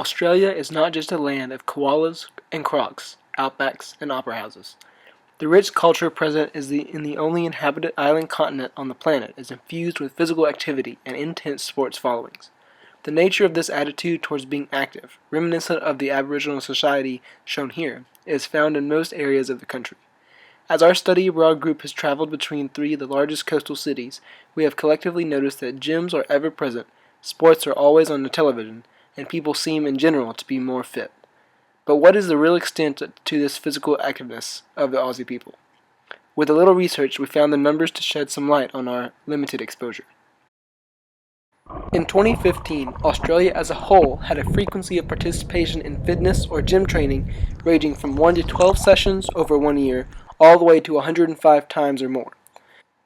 Australia is not just a land of koalas and crocs, outbacks, and opera houses. The rich culture present in the only inhabited island continent on the planet is infused with physical activity and intense sports followings. The nature of this attitude towards being active, reminiscent of the Aboriginal society shown here, is found in most areas of the country. As our study abroad group has traveled between three of the largest coastal cities, we have collectively noticed that gyms are ever present, sports are always on the television, and people seem in general to be more fit. But what is the real extent to this physical activeness of the Aussie people? With a little research, we found the numbers to shed some light on our limited exposure. In 2015, Australia as a whole had a frequency of participation in fitness or gym training ranging from 1 to 12 sessions over 1 year, all the way to 105 times or more.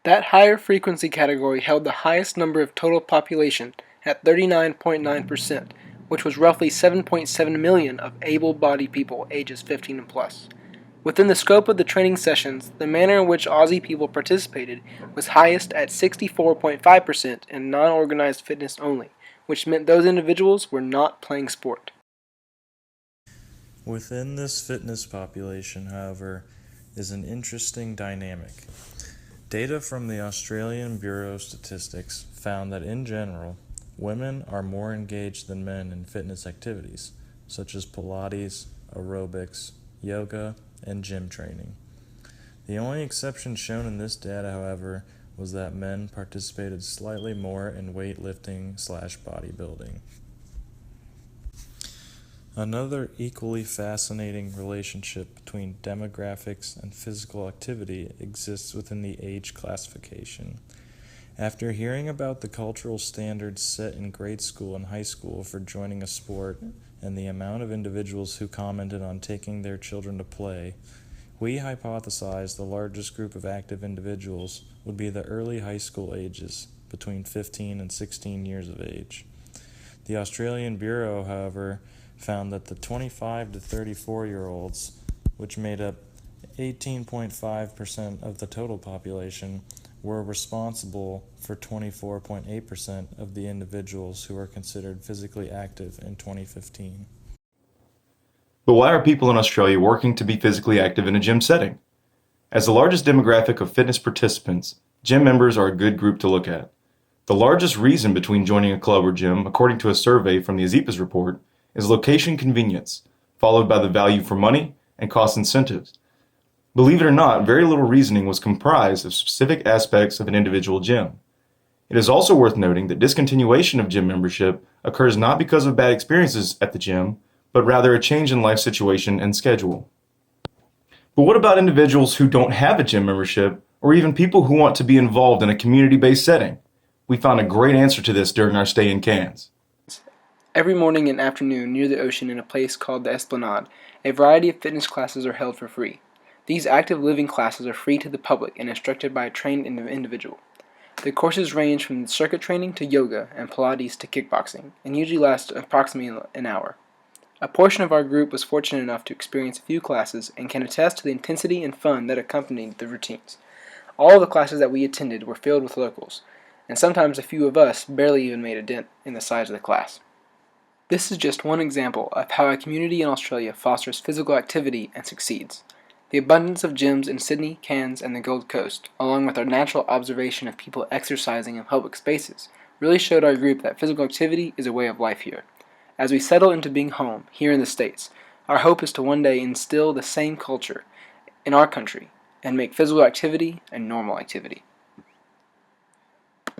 That higher frequency category held the highest number of total population at 39.9%, which was roughly 7.7 million of able-bodied people ages 15 and plus. Within the scope of the training sessions, the manner in which Aussie people participated was highest at 64.5% in non-organized fitness only, which meant those individuals were not playing sport. Within this fitness population, however, is an interesting dynamic. Data from the Australian Bureau of Statistics found that in general, women are more engaged than men in fitness activities, such as Pilates, aerobics, yoga, and gym training. The only exception shown in this data, however, was that men participated slightly more in weightlifting/bodybuilding. Another equally fascinating relationship between demographics and physical activity exists within the age classification. After hearing about the cultural standards set in grade school and high school for joining a sport and the amount of individuals who commented on taking their children to play, we hypothesized the largest group of active individuals would be the early high school ages, between 15 and 16 years of age. The Australian Bureau, however, found that the 25 to 34-year-olds, which made up 18.5% of the total population, were responsible for 24.8% of the individuals who were considered physically active in 2015. But why are people in Australia working to be physically active in a gym setting? As the largest demographic of fitness participants, gym members are a good group to look at. The largest reason between joining a club or gym, according to a survey from the AZIPA's report, is location convenience, followed by the value for money and cost incentives. Believe it or not, very little reasoning was comprised of specific aspects of an individual gym. It is also worth noting that discontinuation of gym membership occurs not because of bad experiences at the gym, but rather a change in life situation and schedule. But what about individuals who don't have a gym membership, or even people who want to be involved in a community-based setting? We found a great answer to this during our stay in Cairns. Every morning and afternoon near the ocean in a place called the Esplanade, a variety of fitness classes are held for free. These active living classes are free to the public and instructed by a trained individual. The courses range from circuit training to yoga and Pilates to kickboxing, and usually last approximately an hour. A portion of our group was fortunate enough to experience a few classes and can attest to the intensity and fun that accompanied the routines. All of the classes that we attended were filled with locals, and sometimes a few of us barely even made a dent in the size of the class. This is just one example of how a community in Australia fosters physical activity and succeeds. The abundance of gyms in Sydney, Cairns, and the Gold Coast, along with our natural observation of people exercising in public spaces, really showed our group that physical activity is a way of life here. As we settle into being home, here in the States, our hope is to one day instill the same culture in our country and make physical activity a normal activity.